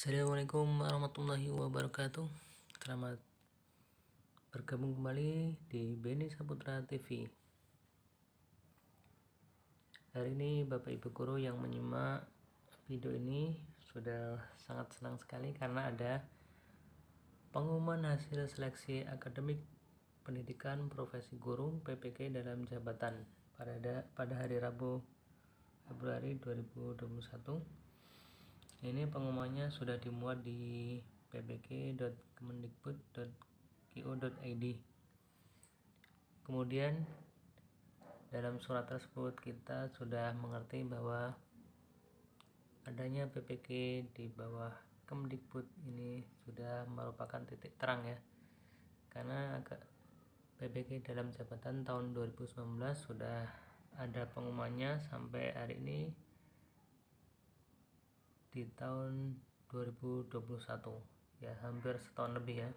Assalamualaikum warahmatullahi wabarakatuh. Selamat bergabung kembali di Beni Saputra TV. Hari ini Bapak Ibu Guru yang menyimak video ini sudah sangat senang sekali karena ada pengumuman hasil seleksi akademik pendidikan profesi guru PPG dalam jabatan pada hari Rabu Februari 2021. Ini pengumumannya sudah dimuat di ppg.kemendikbud.go.id. Kemudian dalam surat tersebut kita sudah mengerti bahwa adanya PPG di bawah Kemdikbud ini sudah merupakan titik terang ya, karena PPG dalam jabatan tahun 2019 sudah ada pengumumannya sampai hari ini di tahun 2021 ya, hampir setahun lebih ya.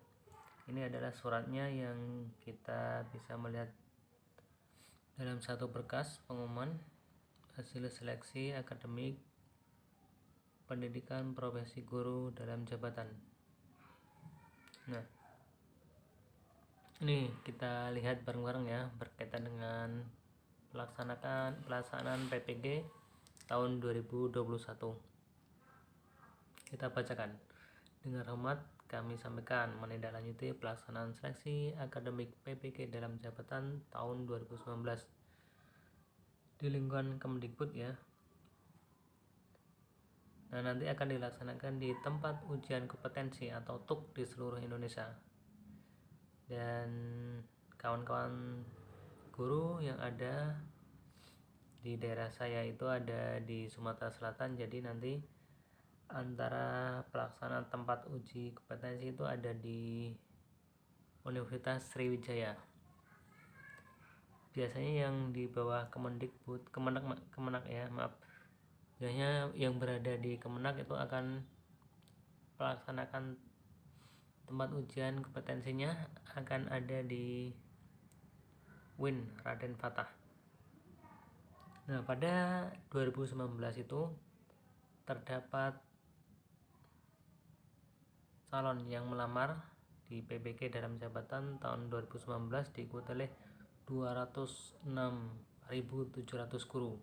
Ini adalah suratnya yang kita bisa melihat dalam satu berkas pengumuman hasil seleksi akademik pendidikan profesi guru dalam jabatan. Nah, ini kita lihat bareng-bareng ya berkaitan dengan pelaksanaan PPG tahun 2021. Kita bacakan. Dengan hormat kami sampaikan menindaklanjuti pelaksanaan seleksi akademik PPG dalam jabatan tahun 2019 di lingkungan Kemdikbud ya. Nah, nanti akan dilaksanakan di tempat ujian kompetensi atau TUK di seluruh Indonesia. Dan kawan-kawan guru yang ada di daerah saya itu ada di Sumatera Selatan, jadi nanti antara pelaksanaan tempat uji kompetensi itu ada di Universitas Sriwijaya. Biasanya yang di bawah Kemendikbud, Kemenak ya, maaf. Biasanya yang berada di Kemenak itu akan melaksanakan tempat ujian kompetensinya akan ada di UIN Raden Fatah. Nah, pada 2019 itu terdapat calon yang melamar di PPG dalam jabatan tahun 2019 diikuti oleh 206.700 guru.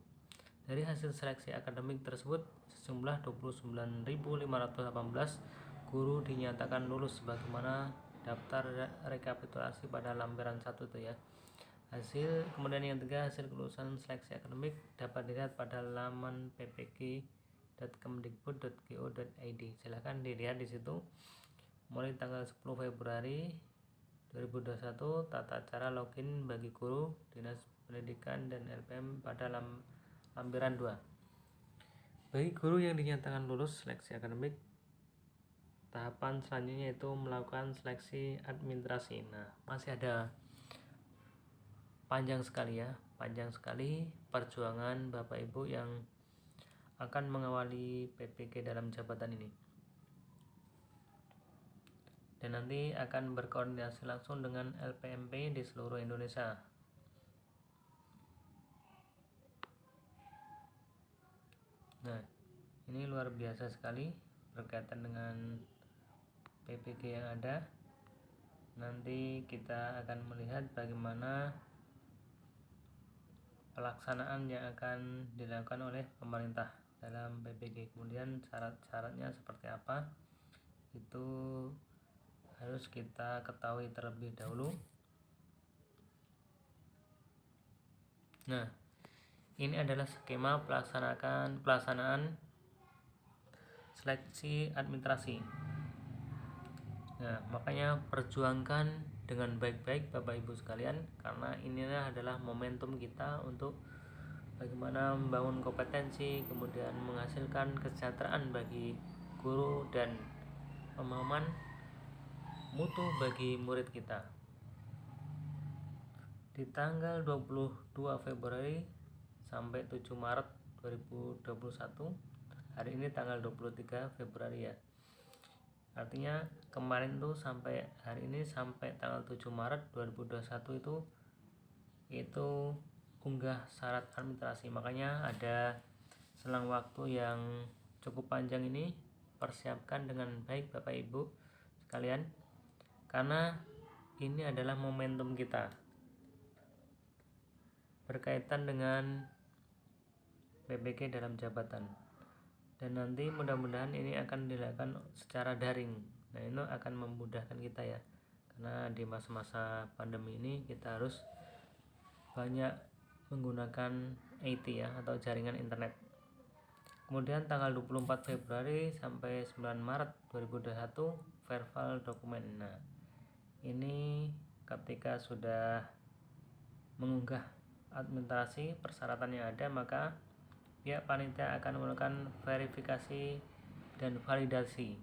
Dari hasil seleksi akademik tersebut, sejumlah 29.518 guru dinyatakan lulus sebagaimana daftar rekapitulasi pada lampiran 1 itu ya. Kemudian yang ketiga, hasil kelulusan seleksi akademik dapat dilihat pada laman ppg.kemdikbud.go.id. Silahkan dilihat di situ. Mulai tanggal 10 Februari 2021 tata cara login bagi guru Dinas Pendidikan dan LPM pada lampiran 2. Bagi guru yang dinyatakan lulus seleksi akademik, tahapan selanjutnya itu melakukan seleksi administrasi. Nah, masih ada panjang sekali perjuangan Bapak Ibu yang akan mengawali PPG dalam jabatan ini. Dan nanti akan berkoordinasi langsung dengan LPMP di seluruh Indonesia. Nah, ini luar biasa sekali berkaitan dengan PPG yang ada. Nanti kita akan melihat bagaimana pelaksanaan yang akan dilakukan oleh pemerintah dalam PPG. Kemudian syarat-syaratnya seperti apa, itu harus kita ketahui terlebih dahulu. Nah, ini adalah skema pelaksanaan seleksi administrasi. Nah, makanya perjuangkan dengan baik-baik Bapak Ibu sekalian, karena inilah adalah momentum kita untuk bagaimana membangun kompetensi, kemudian menghasilkan kesejahteraan bagi guru dan pemahaman mutu bagi murid kita. Di tanggal 22 Februari sampai 7 Maret 2021, hari ini tanggal 23 Februari ya. Artinya kemarin tuh sampai hari ini sampai tanggal 7 Maret 2021 itu unggah syarat administrasi. Makanya ada selang waktu yang cukup panjang ini persiapkan dengan baik Bapak Ibu sekalian, karena ini adalah momentum kita berkaitan dengan PPG dalam jabatan, dan nanti mudah-mudahan ini akan dilakukan secara daring. Nah, itu akan memudahkan kita ya, karena di masa-masa pandemi ini kita harus banyak menggunakan IT ya, atau jaringan internet. Kemudian tanggal 24 Februari sampai 9 Maret 2021 verbal dokumen. Nah, ini ketika sudah mengunggah administrasi persyaratan yang ada, maka pihak panitia akan melakukan verifikasi dan validasi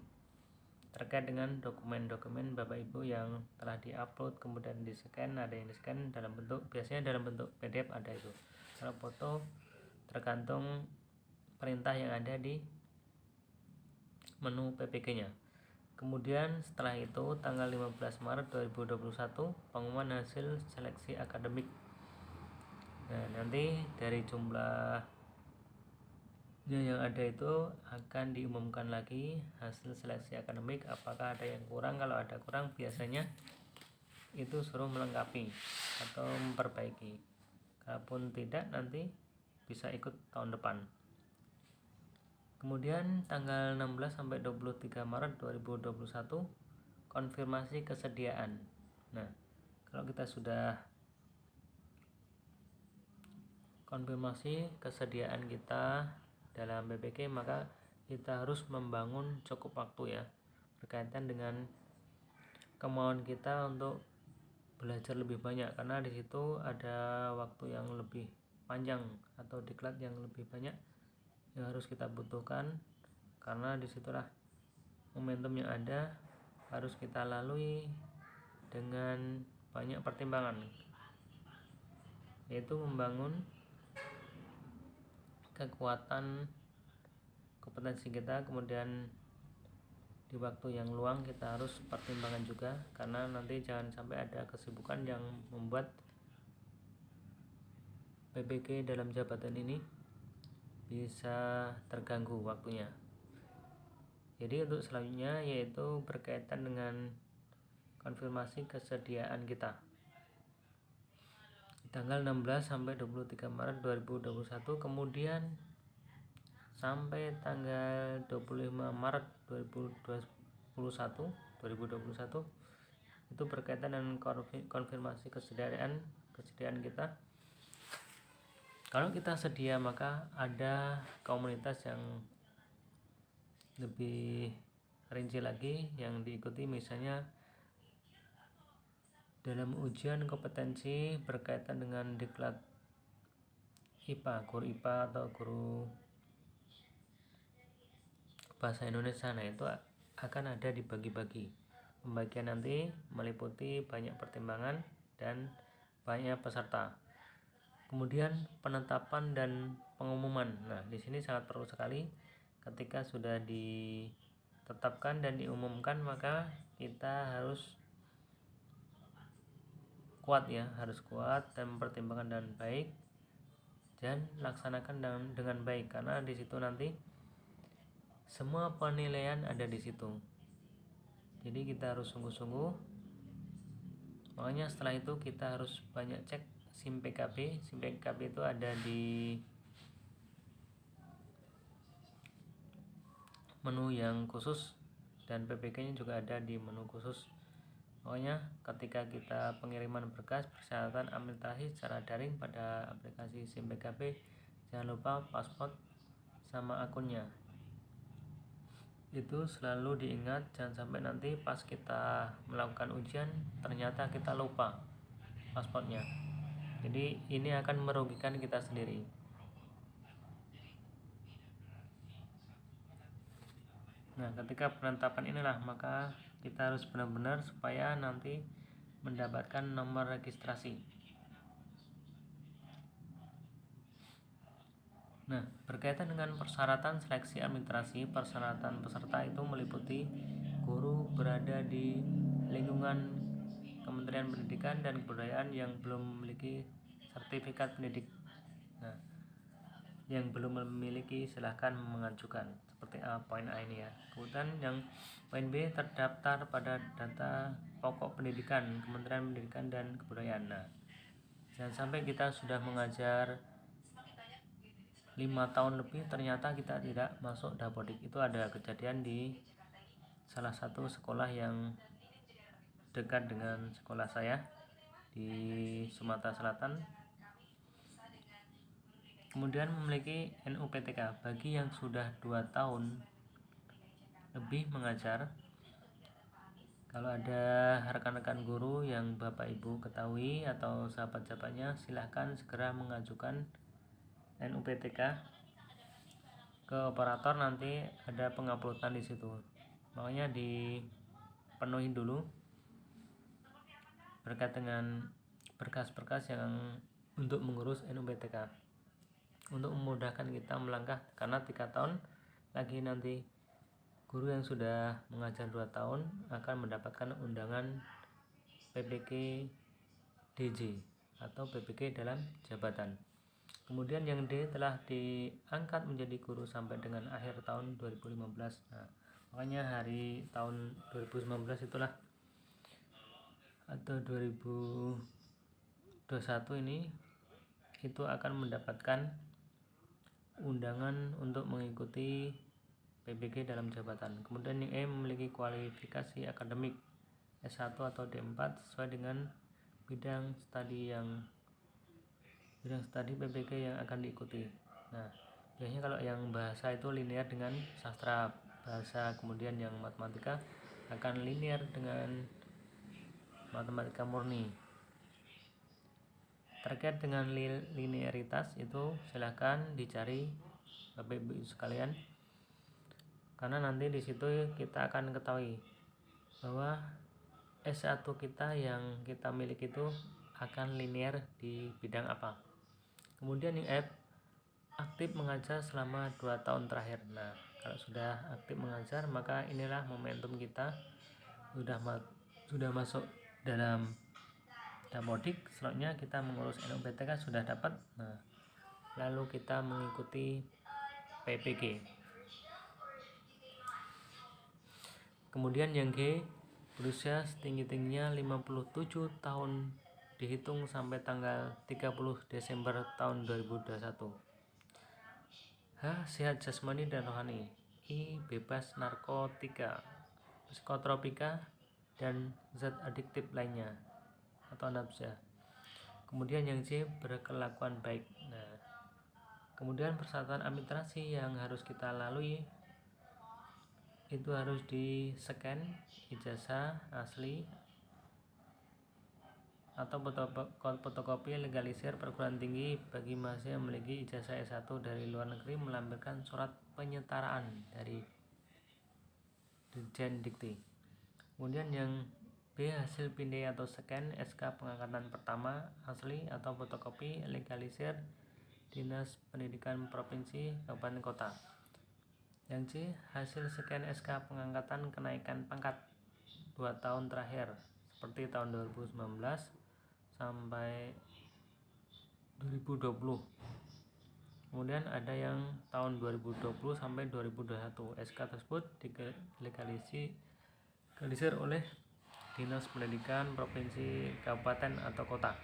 terkait dengan dokumen-dokumen Bapak Ibu yang telah diupload, kemudian di scan. Ada yang di scan dalam bentuk, biasanya dalam bentuk PDF ada itu. Kalau foto tergantung perintah yang ada di menu PPG-nya. Kemudian setelah itu tanggal 15 Maret 2021 pengumuman hasil seleksi akademik. Nah, nanti dari jumlah yang ada itu akan diumumkan lagi hasil seleksi akademik, apakah ada yang kurang. Kalau ada kurang biasanya itu suruh melengkapi atau memperbaiki, kalaupun tidak nanti bisa ikut tahun depan. Kemudian tanggal 16 sampai 23 Maret 2021 konfirmasi kesediaan. Nah, kalau kita sudah konfirmasi kesediaan kita dalam PPG, maka kita harus membangun cukup waktu ya, berkaitan dengan kemauan kita untuk belajar lebih banyak, karena di situ ada waktu yang lebih panjang atau diklat yang lebih banyak yang harus kita butuhkan, karena disitulah momentum yang ada harus kita lalui dengan banyak pertimbangan, yaitu membangun kekuatan kompetensi kita. Kemudian di waktu yang luang kita harus pertimbangkan juga, karena nanti jangan sampai ada kesibukan yang membuat PPG dalam jabatan ini bisa terganggu waktunya. Jadi untuk selanjutnya yaitu berkaitan dengan konfirmasi kesediaan kita. Tanggal 16 sampai 23 Maret 2021, kemudian sampai tanggal 25 Maret 2021 itu berkaitan dengan konfirmasi kesediaan kita. Kalau kita sedia, maka ada komunitas yang lebih rinci lagi yang diikuti, misalnya dalam ujian kompetensi berkaitan dengan diklat IPA, guru IPA atau guru bahasa Indonesia. Nah, itu akan ada dibagi-bagi. Pembagian nanti meliputi banyak pertimbangan dan banyak peserta. Kemudian penetapan dan pengumuman. Nah, di sini sangat perlu sekali ketika sudah ditetapkan dan diumumkan, maka kita harus kuat ya, harus kuat dan mempertimbangkan dengan baik dan laksanakan dengan baik, karena di situ nanti semua penilaian ada di situ. Jadi kita harus sungguh-sungguh. Makanya setelah itu kita harus banyak cek SIM PKB. SIM PKB itu ada di menu yang khusus, dan PPG-nya juga ada di menu khusus. Pokoknya ketika kita pengiriman berkas persyaratan administrasi secara daring pada aplikasi SIM PKB, jangan lupa paspor sama akunnya. Itu selalu diingat, jangan sampai nanti pas kita melakukan ujian ternyata kita lupa paspornya. Jadi ini akan merugikan kita sendiri. Nah, ketika penetapan inilah maka kita harus benar-benar supaya nanti mendapatkan nomor registrasi. Nah, berkaitan dengan persyaratan seleksi administrasi, persyaratan peserta itu meliputi guru berada di lingkungan Kementerian Pendidikan dan Kebudayaan yang belum memiliki sertifikat pendidik. Nah, yang belum memiliki silahkan mengajukan, seperti poin A ini ya. Kemudian yang poin B, terdaftar pada data pokok pendidikan Kementerian Pendidikan dan Kebudayaan. Nah, jangan sampai kita sudah mengajar 5 tahun lebih ternyata kita tidak masuk Dapodik. Itu ada kejadian di salah satu sekolah yang dekat dengan sekolah saya di Sumatera Selatan. Kemudian memiliki NUPTK bagi yang sudah 2 tahun lebih mengajar. Kalau ada rekan-rekan guru yang Bapak Ibu ketahui atau sahabat-sahabatnya, silahkan segera mengajukan NUPTK ke operator. Nanti ada penguploadan di situ, makanya dipenuhi dulu berkait dengan berkas-berkas yang untuk mengurus NUPTK, untuk memudahkan kita melangkah, karena 3 tahun lagi nanti guru yang sudah mengajar 2 tahun akan mendapatkan undangan PPK DJ atau PPK dalam jabatan. Kemudian yang D, telah diangkat menjadi guru sampai dengan akhir tahun 2015. Nah, makanya hari tahun 2019 itulah atau 2021 ini itu akan mendapatkan undangan untuk mengikuti PPG dalam jabatan. Kemudian yang E, memiliki kualifikasi akademik S1 atau D4 sesuai dengan bidang studi PPG yang akan diikuti. Nah, biasanya kalau yang bahasa itu linear dengan sastra bahasa, kemudian yang matematika akan linear dengan matematika murni. Terkait dengan linearitas itu silahkan dicari Bapak Ibu sekalian, karena nanti di situ kita akan ketahui bahwa S1 kita yang kita miliki itu akan linear di bidang apa. Kemudian yang F, aktif mengajar selama 2 tahun terakhir. Nah, kalau sudah aktif mengajar, maka inilah momentum kita sudah masuk dalam Dapodik. Selanjutnya kita mengurus NUPTK sudah dapat. Nah, lalu kita mengikuti PPG. Kemudian yang G, berusia setinggi-tingginya 57 tahun dihitung sampai tanggal 30 Desember tahun 2021. H, sehat jasmani dan rohani. I, bebas narkotika, psikotropika dan zat adiktif lainnya atau nafsa. Kemudian yang C, berkelakuan baik. Nah, kemudian persyaratan administrasi yang harus kita lalui itu harus di scan ijazah asli atau fotokopi legalisir perguruan tinggi bagi mahasiswa yang memiliki ijazah S1 dari luar negeri, melampirkan surat penyetaraan dari Dirjen Dikti. Kemudian yang B, hasil pindai atau scan SK pengangkatan pertama asli atau fotokopi legalisir Dinas Pendidikan Provinsi Kabupaten Kota. Yang C, hasil scan SK pengangkatan kenaikan pangkat 2 tahun terakhir seperti tahun 2019 sampai 2020. Kemudian ada yang tahun 2020 sampai 2021. SK tersebut dilegalisir oleh Dinas Pendidikan Provinsi, Kabupaten atau Kota.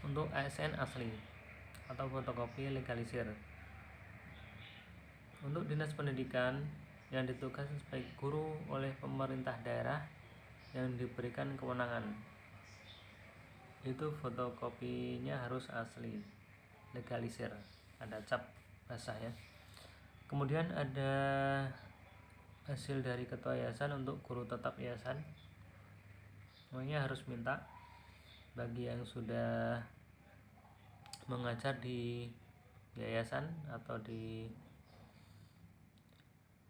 Untuk ASN asli atau fotokopi legalisir. Untuk Dinas Pendidikan yang ditugaskan sebagai guru oleh pemerintah daerah yang diberikan kewenangan, itu fotokopinya harus asli legalisir, ada cap basah ya. Kemudian ada hasil dari ketua yayasan untuk guru tetap yayasan, semuanya harus minta bagi yang sudah mengajar di yayasan atau di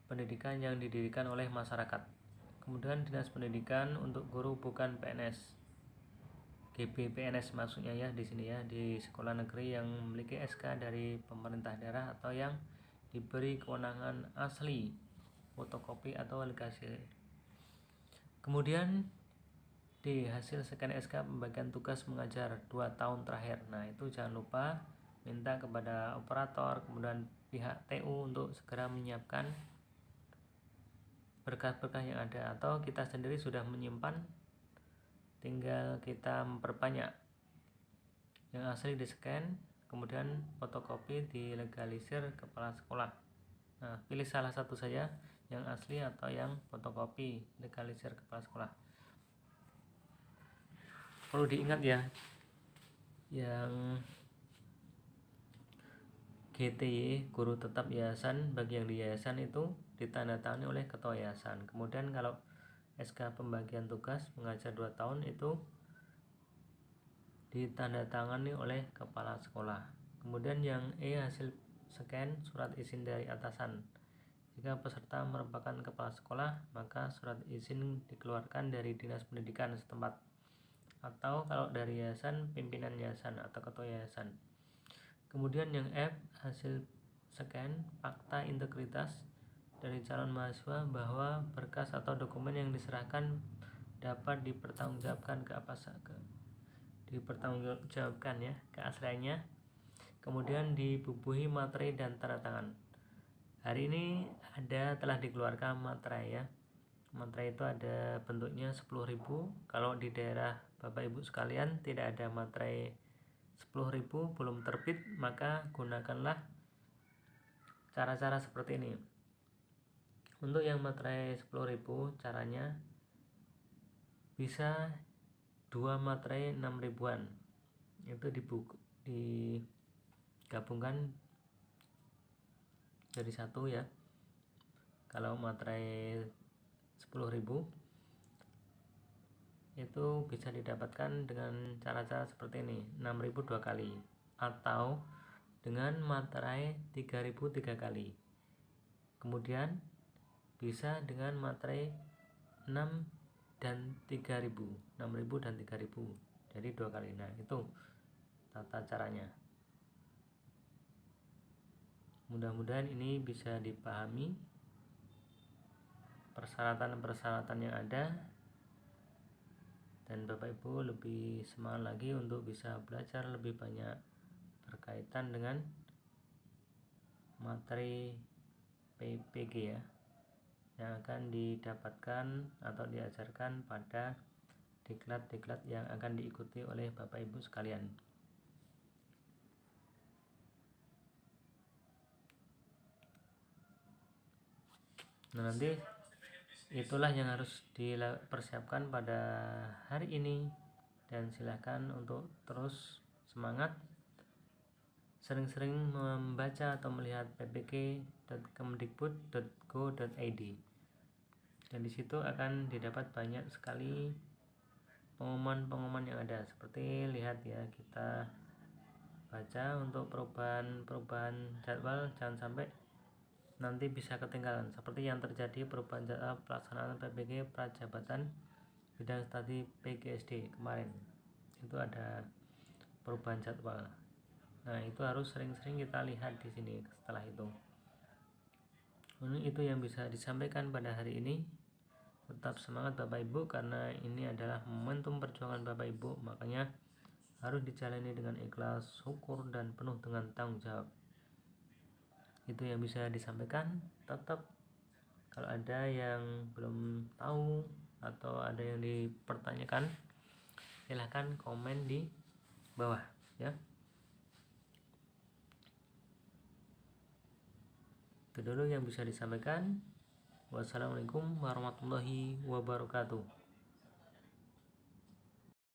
pendidikan yang didirikan oleh masyarakat. Kemudian Dinas Pendidikan untuk guru bukan PNS, GB PNS maksudnya ya di sini ya, di sekolah negeri yang memiliki SK dari pemerintah daerah atau yang diberi kewenangan asli fotokopi atau legalisir. Kemudian di hasil scan SK pembagian tugas mengajar 2 tahun terakhir. Nah, itu jangan lupa minta kepada operator kemudian pihak TU untuk segera menyiapkan berkas-berkas yang ada, atau kita sendiri sudah menyimpan, tinggal kita memperbanyak. Yang asli di scan, kemudian fotokopi dilegalisir kepala sekolah. Nah, pilih salah satu saja, yang asli atau yang fotokopi legalisir kepala sekolah. Perlu diingat ya, yang GTY guru tetap yayasan, bagi yang di yayasan itu ditandatangani oleh ketua yayasan. Kemudian kalau SK pembagian tugas mengajar 2 tahun itu ditandatangani oleh kepala sekolah. Kemudian yang E, hasil scan surat izin dari atasan. Jika peserta merupakan kepala sekolah, maka surat izin dikeluarkan dari dinas pendidikan setempat, atau kalau dari yayasan, pimpinan yayasan atau ketua yayasan. Kemudian yang F, hasil scan fakta integritas dari calon mahasiswa bahwa berkas atau dokumen yang diserahkan dapat dipertanggungjawabkan keasliannya, kemudian dibubuhi materai dan tanda tangan. Hari ini telah dikeluarkan materai ya. Materai itu ada bentuknya 10.000. Kalau di daerah Bapak Ibu sekalian tidak ada materai 10.000, belum terbit, maka gunakanlah cara-cara seperti ini. Untuk yang materai 10.000, caranya bisa 2 materai 6.000-an, itu digabungkan jadi satu ya. Kalau materai 10.000 itu bisa didapatkan dengan cara-cara seperti ini, 6.000 2 kali, atau dengan materai 3.000 3 kali. Kemudian bisa dengan materai 6 dan 3.000, 6.000 dan 3.000, jadi 2 kali. Nah, itu tata caranya. Mudah-mudahan ini bisa dipahami persyaratan-persyaratan yang ada, dan Bapak Ibu lebih semangat lagi untuk bisa belajar lebih banyak berkaitan dengan materi PPG ya, yang akan didapatkan atau diajarkan pada diklat-diklat yang akan diikuti oleh Bapak Ibu sekalian. Nah, nanti itulah yang harus dipersiapkan pada hari ini, dan silakan untuk terus semangat, sering-sering membaca atau melihat ppk.kemdikbud.go.id, dan disitu akan didapat banyak sekali pengumuman-pengumuman yang ada. Seperti lihat ya, kita baca untuk perubahan jadwal, jangan sampai nanti bisa ketinggalan, seperti yang terjadi perubahan jadwal pelaksanaan PPG Prajabatan Bidang Studi PGSD kemarin. Itu ada perubahan jadwal. Nah, itu harus sering-sering kita lihat di sini. Setelah itu yang bisa disampaikan pada hari ini. Tetap semangat Bapak Ibu, karena ini adalah momentum perjuangan Bapak Ibu, makanya harus dijalani dengan ikhlas, syukur, dan penuh dengan tanggung jawab. Itu yang bisa disampaikan. Tetap kalau ada yang belum tahu atau ada yang dipertanyakan, silahkan komen di bawah ya. Itu dulu yang bisa disampaikan. Wassalamualaikum warahmatullahi wabarakatuh.